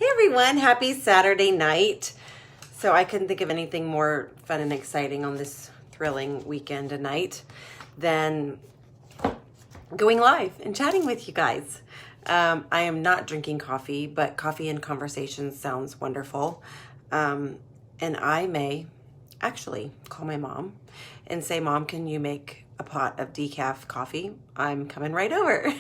Hey everyone, happy Saturday night. So I couldn't think of anything more fun and exciting on this thrilling weekend tonight than going live and chatting with you guys. I am not drinking coffee, but coffee and conversation sounds wonderful. And I may actually call my mom and say, Mom, can you make a pot of decaf coffee? I'm coming right over.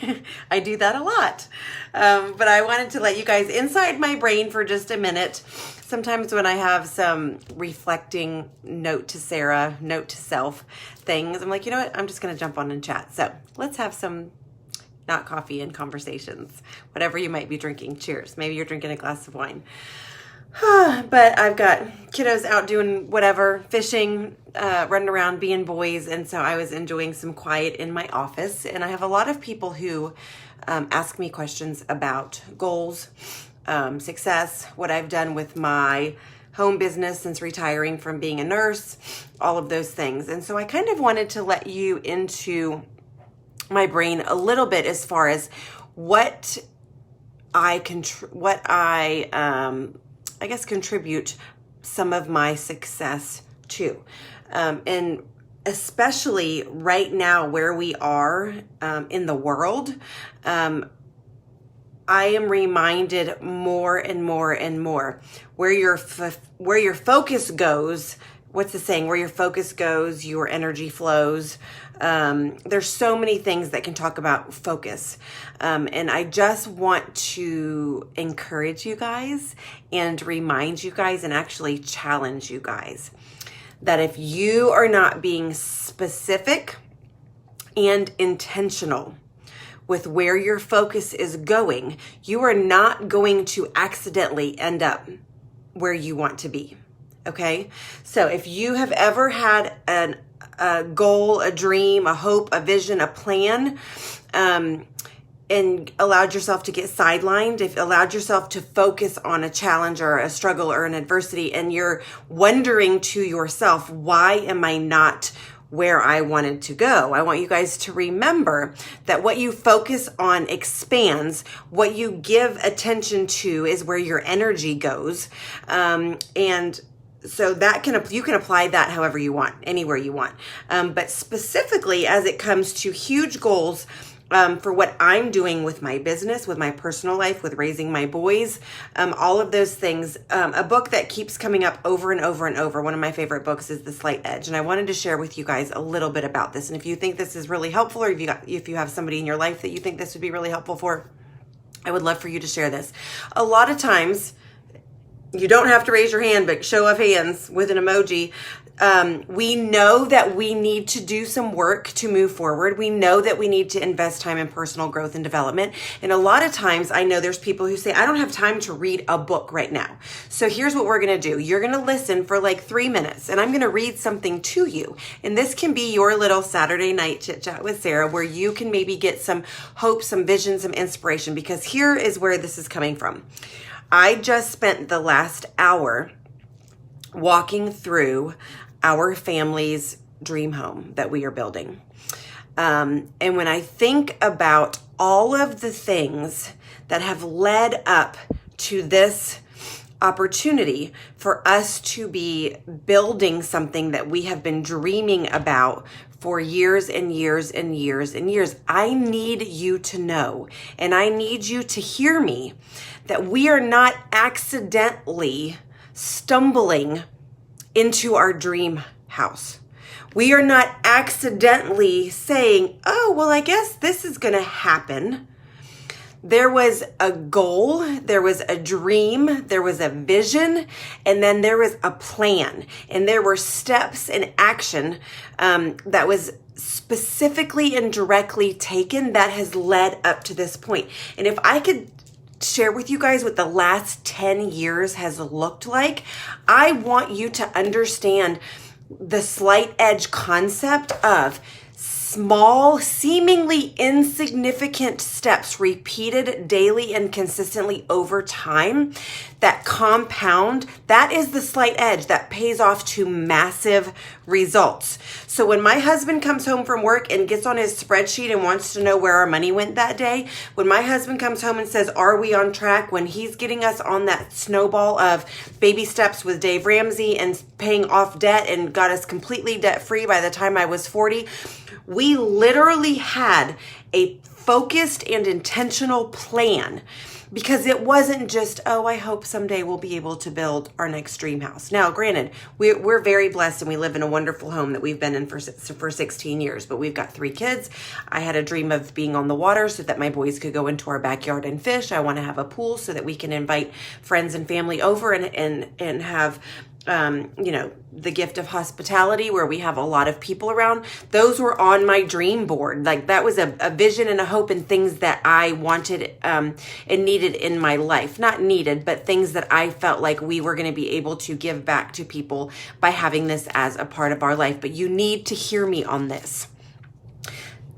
I do that a lot. But I wanted to let you guys inside my brain for just a minute. Sometimes when I have some reflecting note to Sarah, note to self things, I'm like, you know what? I'm just going to jump on and chat. So let's have some not coffee and conversations, whatever you might be drinking. Cheers. Maybe you're drinking a glass of wine. But I've got kiddos out doing whatever, fishing, running around, being boys. And so I was enjoying some quiet in my office. And I have a lot of people who ask me questions about goals, success, what I've done with my home business since retiring from being a nurse, all of those things. And so I kind of wanted to let you into my brain a little bit as far as what I contribute some of my success to. And especially right now where we are in the world, I am reminded more and more and more where your focus goes. What's the saying? Where your focus goes, your energy flows. There's so many things that can talk about focus. And I just want to encourage you guys and remind you guys and actually challenge you guys that if you are not being specific and intentional with where your focus is going, you are not going to accidentally end up where you want to be. Okay? So if you have ever had a goal, a dream, a hope, a vision, a plan, and allowed yourself to get sidelined, if allowed yourself to focus on a challenge or a struggle or an adversity, and you're wondering to yourself, why am I not where I wanted to go? I want you guys to remember that what you focus on expands. What you give attention to is where your energy goes. And so that you can apply that however you want, anywhere you want. But specifically as it comes to huge goals, for what I'm doing with my business, with my personal life, with raising my boys, all of those things. A book that keeps coming up over and over and over, one of my favorite books, is The Slight Edge. And I wanted to share with you guys a little bit about this. And if you think this is really helpful, or if you have somebody in your life that you think this would be really helpful for, I would love for you to share this. A lot of times, you don't have to raise your hand, but show of hands with an emoji. We know that we need to do some work to move forward. We know that we need to invest time in personal growth and development. And a lot of times I know there's people who say, I don't have time to read a book right now. So here's what we're going to do. You're going to listen for like 3 minutes and I'm going to read something to you. And this can be your little Saturday night chit chat with Sarah, where you can maybe get some hope, some vision, some inspiration, because here is where this is coming from. I just spent the last hour walking through our family's dream home that we are building. And when I think about all of the things that have led up to this opportunity for us to be building something that we have been dreaming about for years and years and years and years, I need you to know, and I need you to hear me, that we are not accidentally stumbling into our dream house. We are not accidentally saying, oh, well, I guess this is going to happen. There was a goal, there was a dream, there was a vision, and then there was a plan. And there were steps and action that was specifically and directly taken that has led up to this point. And if I could share with you guys what the last 10 years has looked like, I want you to understand the slight edge concept of small, seemingly insignificant steps repeated daily and consistently over time that compound, that is the slight edge that pays off to massive results. So when my husband comes home from work and gets on his spreadsheet and wants to know where our money went that day, when my husband comes home and says, are we on track? When he's getting us on that snowball of baby steps with Dave Ramsey and paying off debt and got us completely debt free by the time I was 40, we literally had a focused and intentional plan, because it wasn't just, oh, I hope someday we'll be able to build our next dream house. Now, granted, we're very blessed and we live in a wonderful home that we've been in for 16 years, but we've got 3 kids. I had a dream of being on the water so that my boys could go into our backyard and fish. I want to have a pool so that we can invite friends and family over and have the gift of hospitality where we have a lot of people around. Those were on my dream board. Like, that was a vision and a hope and things that I wanted and needed in my life. Not needed, but things that I felt like we were going to be able to give back to people by having this as a part of our life. But you need to hear me on this.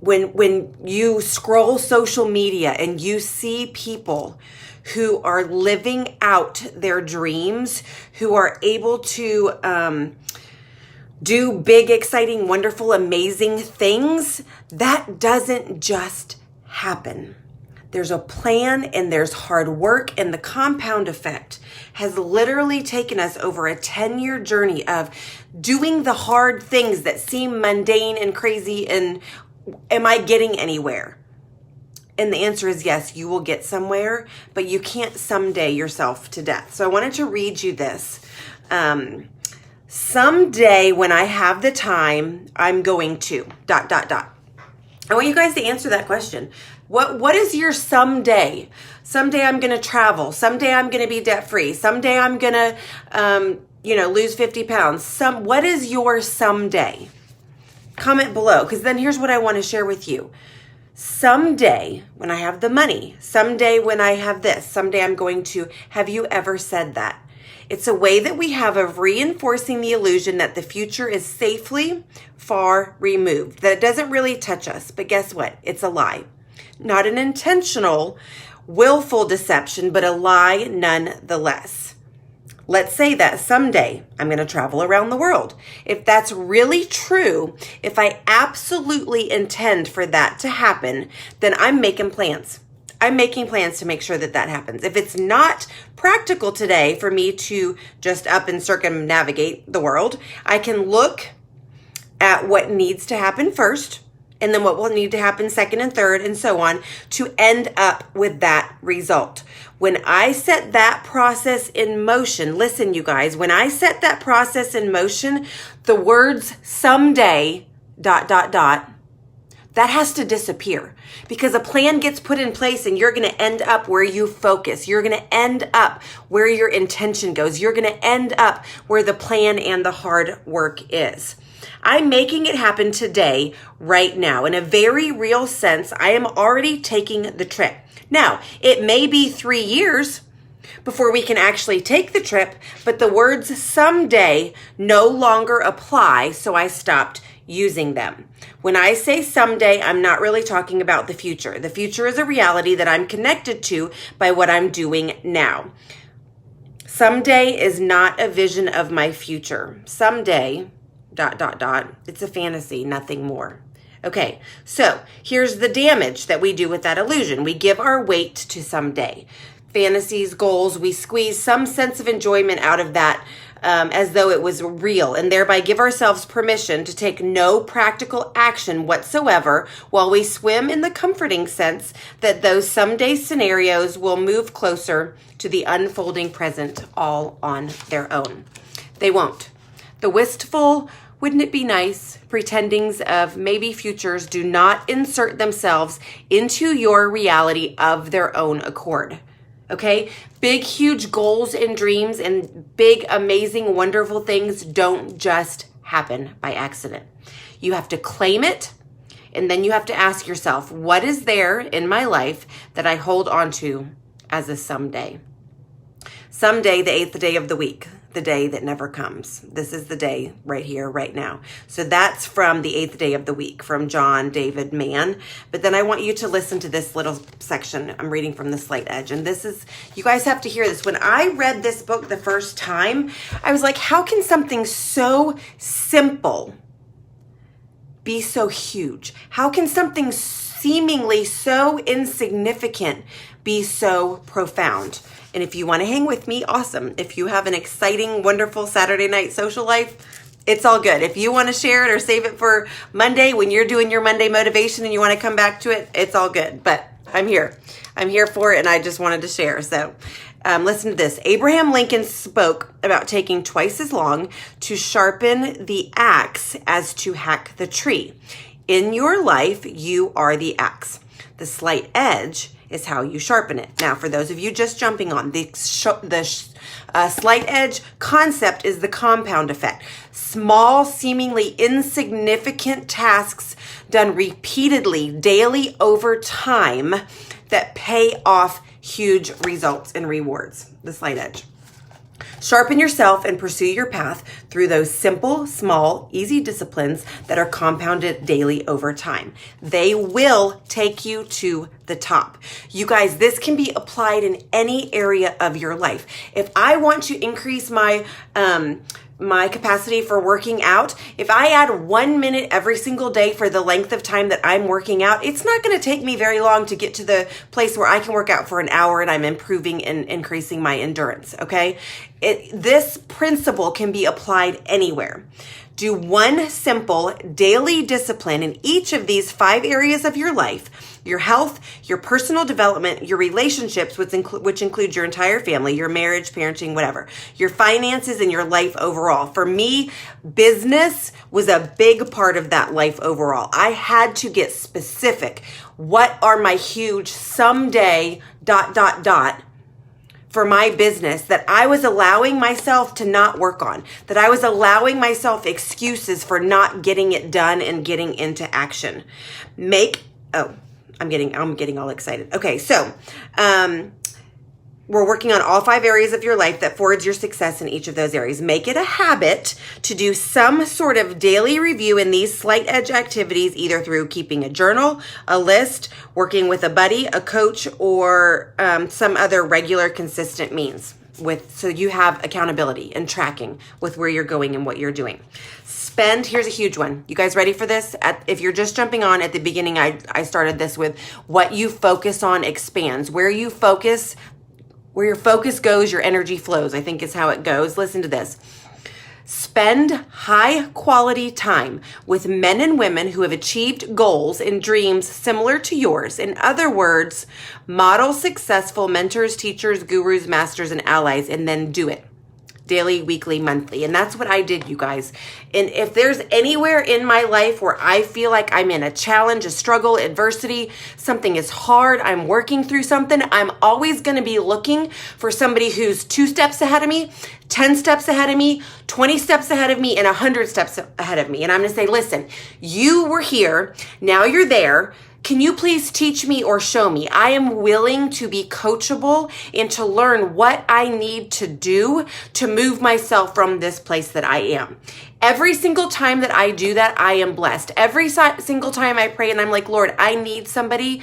When you scroll social media and you see people who are living out their dreams, who are able to do big, exciting, wonderful, amazing things, that doesn't just happen. There's a plan and there's hard work, and the compound effect has literally taken us over a 10-year journey of doing the hard things that seem mundane and crazy. And am I getting anywhere? And the answer is yes, you will get somewhere, but you can't someday yourself to death. So I wanted to read you this. Someday when I have the time, I'm going to ... I want you guys to answer that question. What is your someday? Someday I'm going to travel. Someday I'm going to be debt free. Someday I'm going to, lose 50 pounds. What is your someday? Comment below, because then here's what I want to share with you. Someday when I have the money, someday when I have this, someday I'm going to. Have you ever said that? It's a way that we have of reinforcing the illusion that the future is safely far removed, that it doesn't really touch us. But guess what? It's a lie. Not an intentional, willful deception, but a lie nonetheless. Let's say that someday I'm going to travel around the world. If that's really true, if I absolutely intend for that to happen, then I'm making plans. I'm making plans to make sure that that happens. If it's not practical today for me to just up and circumnavigate the world, I can look at what needs to happen first, and then what will need to happen second and third, and so on, to end up with that result. When I set that process in motion, listen, you guys, when I set that process in motion, the words someday, ... that has to disappear, because a plan gets put in place and you're going to end up where you focus. You're going to end up where your intention goes. You're going to end up where the plan and the hard work is. I'm making it happen today, right now. In a very real sense, I am already taking the trip. Now, it may be 3 years before we can actually take the trip, but the words someday no longer apply, so I stopped using them. When I say someday, I'm not really talking about the future. The future is a reality that I'm connected to by what I'm doing now. Someday is not a vision of my future. Someday ... it's a fantasy, nothing more. Okay, so here's the damage that we do with that illusion. We give our weight to someday. Fantasies, goals, we squeeze some sense of enjoyment out of that as though it was real, and thereby give ourselves permission to take no practical action whatsoever while we swim in the comforting sense that those someday scenarios will move closer to the unfolding present all on their own. They won't. The wistful, wouldn't it be nice, pretendings of maybe futures do not insert themselves into your reality of their own accord. Okay? Big, huge goals and dreams and big, amazing, wonderful things don't just happen by accident. You have to claim it, and then you have to ask yourself, what is there in my life that I hold on to as a someday? Someday, the 8th day of the week. the day that never comes. This is the day right here, right now. So that's from the 8th day of the week from John David Mann. But then I want you to listen to this little section. I'm reading from the Slight Edge. And this is, you guys have to hear this. When I read this book the first time, I was like, how can something so simple be so huge? How can something seemingly so insignificant be so profound? And if you want to hang with me, awesome. If you have an exciting, wonderful Saturday night social life, it's all good. If you want to share it or save it for Monday when you're doing your Monday motivation and you want to come back to it, it's all good. But I'm here. I'm here for it, and I just wanted to share. So listen to this. Abraham Lincoln spoke about taking twice as long to sharpen the axe as to hack the tree. In your life, you are the axe. The slight edge is how you sharpen it. Now, for those of you just jumping on, the slight edge concept is the compound effect. Small, seemingly insignificant tasks done repeatedly, daily, over time that pay off huge results and rewards. The slight edge. Sharpen yourself and pursue your path through those simple, small, easy disciplines that are compounded daily over time. They will take you to the top. You guys, this can be applied in any area of your life. If I want to increase my capacity for working out, if I add 1 minute every single day for the length of time that I'm working out, it's not going to take me very long to get to the place where I can work out for an hour and I'm improving and increasing my endurance, okay? This principle can be applied anywhere. Do one simple daily discipline in each of these 5 areas of your life: your health, your personal development, your relationships, which includes your entire family, your marriage, parenting, whatever, your finances, and your life overall. For me, business was a big part of that life overall. I had to get specific. What are my huge someday ... for my business that I was allowing myself to not work on, that I was allowing myself excuses for not getting it done and getting into action. I'm getting all excited. Okay, so we're working on all 5 areas of your life that forwards your success in each of those areas. Make it a habit to do some sort of daily review in these slight edge activities, either through keeping a journal, a list, working with a buddy, a coach, or some other regular, consistent means. So you have accountability and tracking with where you're going and what you're doing. Here's a huge one. You guys ready for this? If you're just jumping on, at the beginning, I started this with what you focus on expands. Where your focus goes, your energy flows, I think is how it goes. Listen to this. Spend high quality time with men and women who have achieved goals and dreams similar to yours. In other words, model successful mentors, teachers, gurus, masters, and allies, and then do it. Daily, weekly, monthly. And that's what I did, you guys. And if there's anywhere in my life where I feel like I'm in a challenge, a struggle, adversity, something is hard, I'm working through something, I'm always going to be looking for somebody who's 2 steps ahead of me, 10 steps ahead of me, 20 steps ahead of me, and 100 steps ahead of me. And I'm going to say, listen, you were here, now you're there. Can you please teach me or show me? I am willing to be coachable and to learn what I need to do to move myself from this place that I am. Every single time that I do that, I am blessed. Every single time I pray and I'm like, Lord, I need somebody.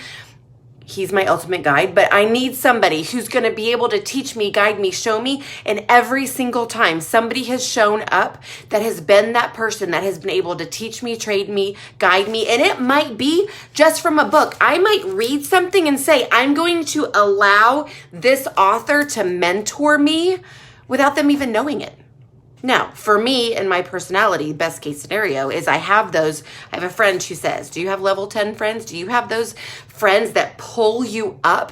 He's my ultimate guide, but I need somebody who's going to be able to teach me, guide me, show me. And every single time somebody has shown up that has been that person that has been able to teach me, trade me, guide me. And it might be just from a book. I might read something and say, I'm going to allow this author to mentor me without them even knowing it. Now, for me and my personality, best case scenario is I have a friend who says, do you have level 10 friends? Do you have those friends that pull you up?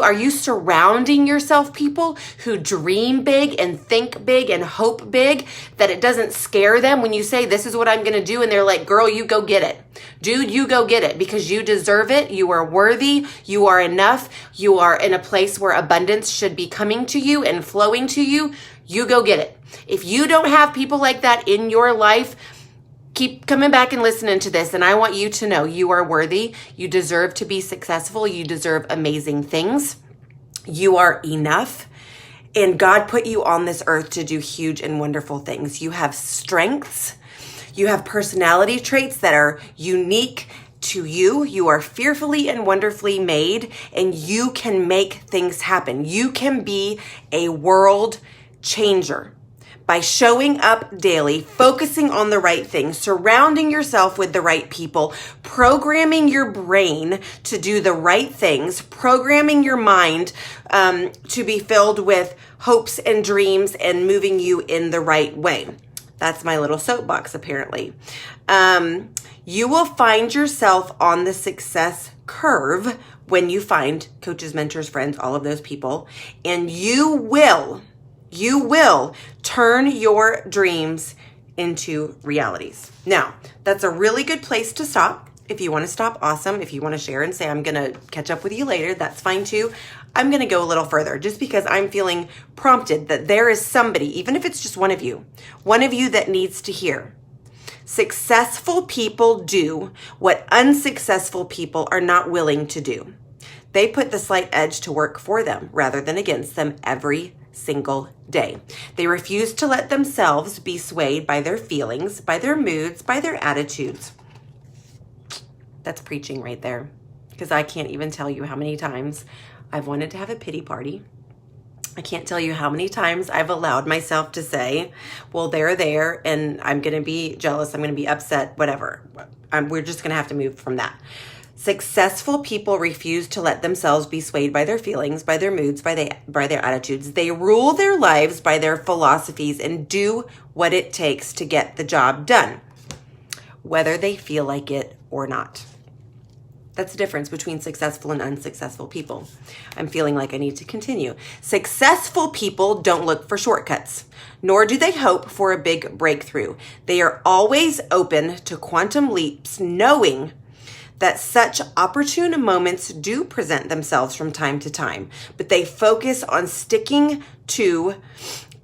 Are you surrounding yourself people who dream big and think big and hope big, that it doesn't scare them when you say, this is what I'm going to do? And they're like, girl, you go get it. Dude, you go get it because you deserve it. You are worthy. You are enough. You are in a place where abundance should be coming to you and flowing to you. You go get it. If you don't have people like that in your life, keep coming back and listening to this. And I want you to know you are worthy. You deserve to be successful. You deserve amazing things. You are enough. And God put you on this earth to do huge and wonderful things. You have strengths. You have personality traits that are unique to you. You are fearfully and wonderfully made, and you can make things happen. You can be a world changer by showing up daily, focusing on the right things, surrounding yourself with the right people, programming your brain to do the right things, programming your mind to be filled with hopes and dreams and moving you in the right way. That's my little soapbox, apparently. You will find yourself on the success curve when you find coaches, mentors, friends, all of those people, and you will turn your dreams into realities. Now, that's a really good place to stop. If you want to stop, awesome. If you want to share and say, I'm going to catch up with you later, that's fine too. I'm going to go a little further just because I'm feeling prompted that there is somebody, even if it's just one of you that needs to hear. Successful people do what unsuccessful people are not willing to do. They put the slight edge to work for them rather than against them every single day. They refuse to let themselves be swayed by their feelings, by their moods, by their attitudes. That's preaching right there, because I can't even tell you how many times I've wanted to have a pity party. I can't tell you how many times I've allowed myself to say, well, they're there and I'm going to be jealous. I'm going to be upset, whatever. We're just going to have to move from that. Successful people refuse to let themselves be swayed by their feelings, by their moods, by their attitudes. They rule their lives by their philosophies and do what it takes to get the job done, whether they feel like it or not. That's the difference between successful and unsuccessful people. I'm feeling like I need to continue. Successful people don't look for shortcuts, nor do they hope for a big breakthrough. They are always open to quantum leaps, knowing that such opportune moments do present themselves from time to time, but they focus on sticking to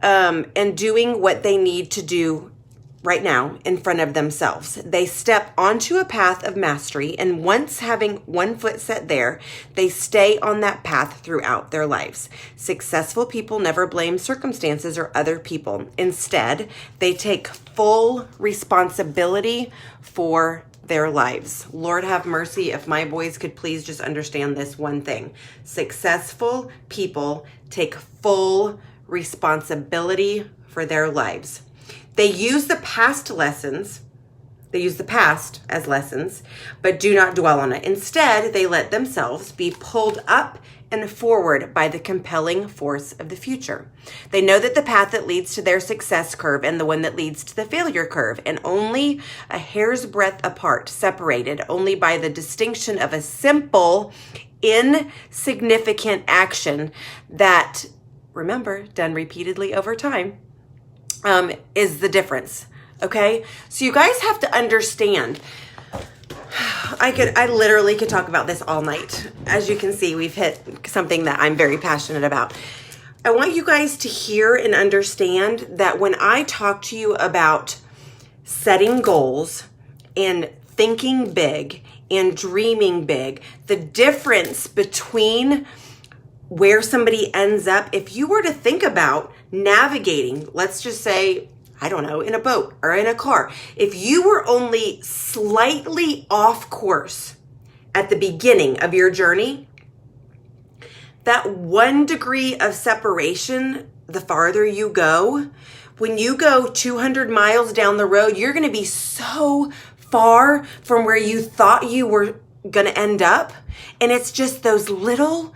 and doing what they need to do right now in front of themselves. They step onto a path of mastery, and once having one foot set there, they stay on that path throughout their lives. Successful people never blame circumstances or other people. Instead, they take full responsibility for their lives. Lord have mercy if my boys could please just understand this one thing. Successful people take full responsibility for their lives. They use the past as lessons, but do not dwell on it. Instead, they let themselves be pulled up and forward by the compelling force of the future. They know that the path that leads to their success curve and the one that leads to the failure curve, and only a hair's breadth apart, separated only by the distinction of a simple, insignificant action that, remember, done repeatedly over time, is the difference. Okay? So you guys have to understand. I literally could talk about this all night. As you can see, we've hit something that I'm very passionate about. I want you guys to hear and understand that when I talk to you about setting goals and thinking big and dreaming big, the difference between where somebody ends up, if you were to think about navigating, let's just say, I don't know, in a boat or in a car, if you were only slightly off course at the beginning of your journey, that 1 degree of separation, the farther you go, when you go 200 miles down the road, you're going to be so far from where you thought you were going to end up. And it's just those little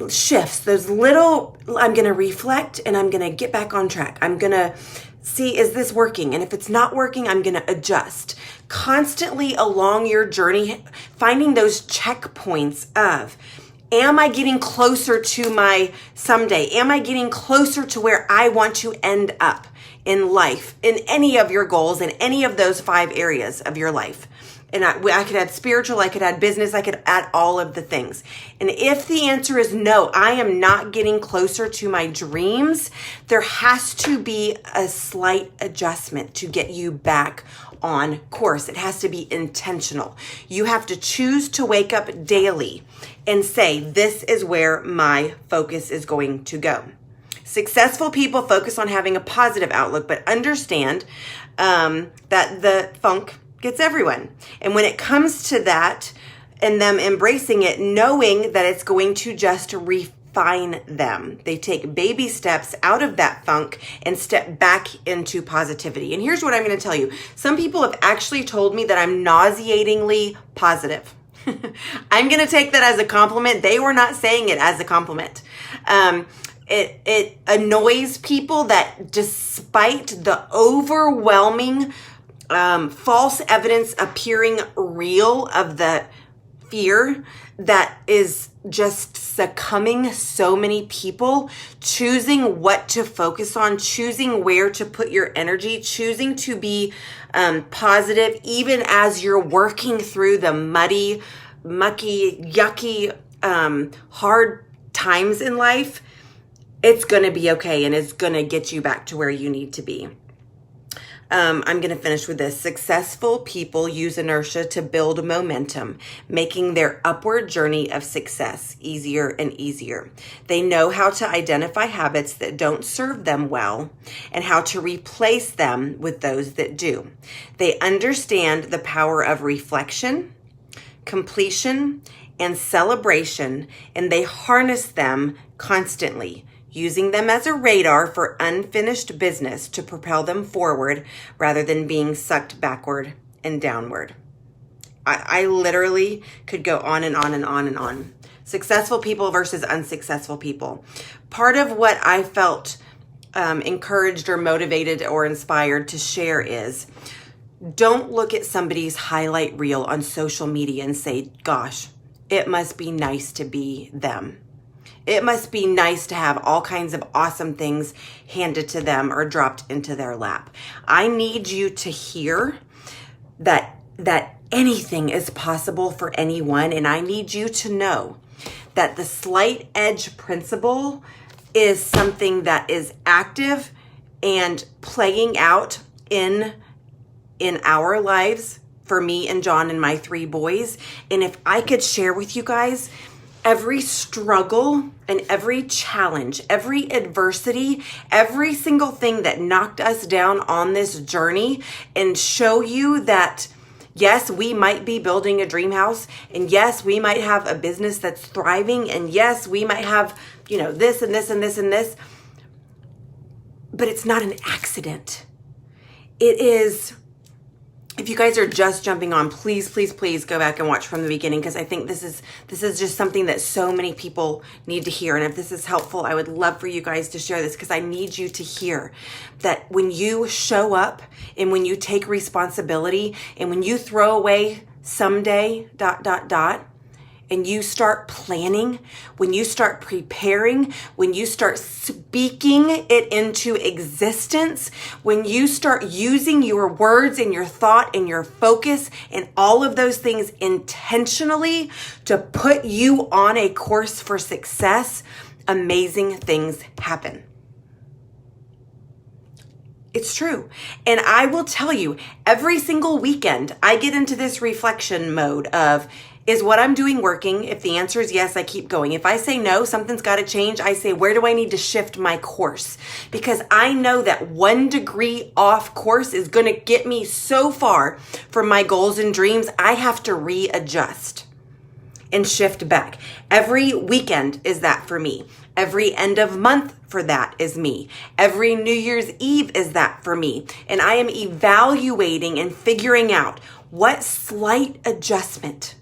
shifts, those little, I'm going to reflect and I'm going to get back on track. I'm going to see, is this working? And if it's not working, I'm going to adjust. Constantly along your journey, finding those checkpoints of, am I getting closer to my someday? Am I getting closer to where I want to end up in life, in any of your goals, in any of those 5 areas of your life? And I could add spiritual, I could add business, I could add all of the things. And if the answer is no, I am not getting closer to my dreams, there has to be a slight adjustment to get you back on course. It has to be intentional. You have to choose to wake up daily and say, this is where my focus is going to go. Successful people focus on having a positive outlook, but understand that the funk gets everyone. And when it comes to that and them embracing it, knowing that it's going to just refine them, they take baby steps out of that funk and step back into positivity. And here's what I'm going to tell you. Some people have actually told me that I'm nauseatingly positive. I'm going to take that as a compliment. They were not saying it as a compliment. It annoys people that despite the overwhelming false evidence appearing real of the fear that is just succumbing so many people, choosing what to focus on, choosing where to put your energy, choosing to be positive, even as you're working through the muddy, mucky, yucky, hard times in life. It's going to be okay, and it's going to get you back to where you need to be. I'm going to finish with this. Successful people use inertia to build momentum, making their upward journey of success easier and easier. They know how to identify habits that don't serve them well and how to replace them with those that do. They understand the power of reflection, completion, and celebration, and they harness them constantly, using them as a radar for unfinished business to propel them forward rather than being sucked backward and downward. I literally could go on and on and on and on. Successful people versus unsuccessful people. Part of what I felt encouraged or motivated or inspired to share is, don't look at somebody's highlight reel on social media and say, gosh, it must be nice to be them. It must be nice to have all kinds of awesome things handed to them or dropped into their lap. I need you to hear that anything is possible for anyone, and I need you to know that the slight edge principle is something that is active and playing out in our lives for me and John and my 3 boys. And if I could share with you guys every struggle and every challenge, every adversity, every single thing that knocked us down on this journey, and show you that, yes, we might be building a dream house, and yes, we might have a business that's thriving, and yes, we might have, this and this and this and this, but it's not an accident. It is. If you guys are just jumping on, please, please, please go back and watch from the beginning, because I think this is just something that so many people need to hear. And if this is helpful, I would love for you guys to share this, because I need you to hear that when you show up and when you take responsibility and when you throw away someday ... and you start planning, when you start preparing, when you start speaking it into existence, when you start using your words and your thought and your focus and all of those things intentionally to put you on a course for success, amazing things happen. It's true. And I will tell you, every single weekend, I get into this reflection mode of, is what I'm doing working? If the answer is yes, I keep going. If I say no, something's got to change, I say, where do I need to shift my course? Because I know that 1 degree off course is going to get me so far from my goals and dreams. I have to readjust and shift back. Every weekend is that for me. Every end of month for that is me. Every New Year's Eve is that for me. And I am evaluating and figuring out what slight adjustment,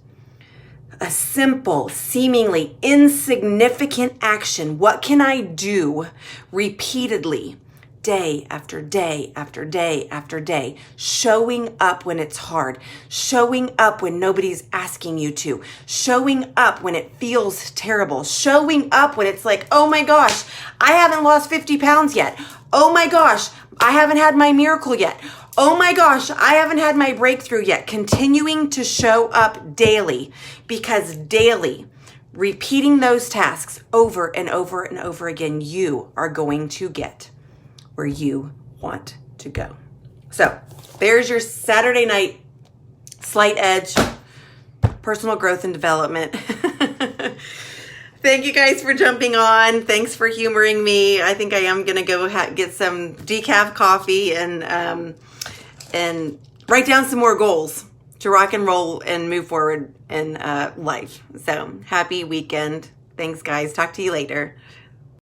a simple, seemingly insignificant action, what can I do repeatedly, day after day after day after day, showing up when it's hard, showing up when nobody's asking you to, showing up when it feels terrible, showing up when it's like, oh my gosh, I haven't lost 50 pounds yet. Oh my gosh, I haven't had my miracle yet. Oh my gosh, I haven't had my breakthrough yet. Continuing to show up daily, because daily, repeating those tasks over and over and over again, you are going to get where you want to go. So there's your Saturday night slight edge, personal growth and development. Thank you guys for jumping on. Thanks for humoring me. I think I am going to go get some decaf coffee and write down some more goals to rock and roll and move forward in life. So happy weekend. Thanks, guys. Talk to you later.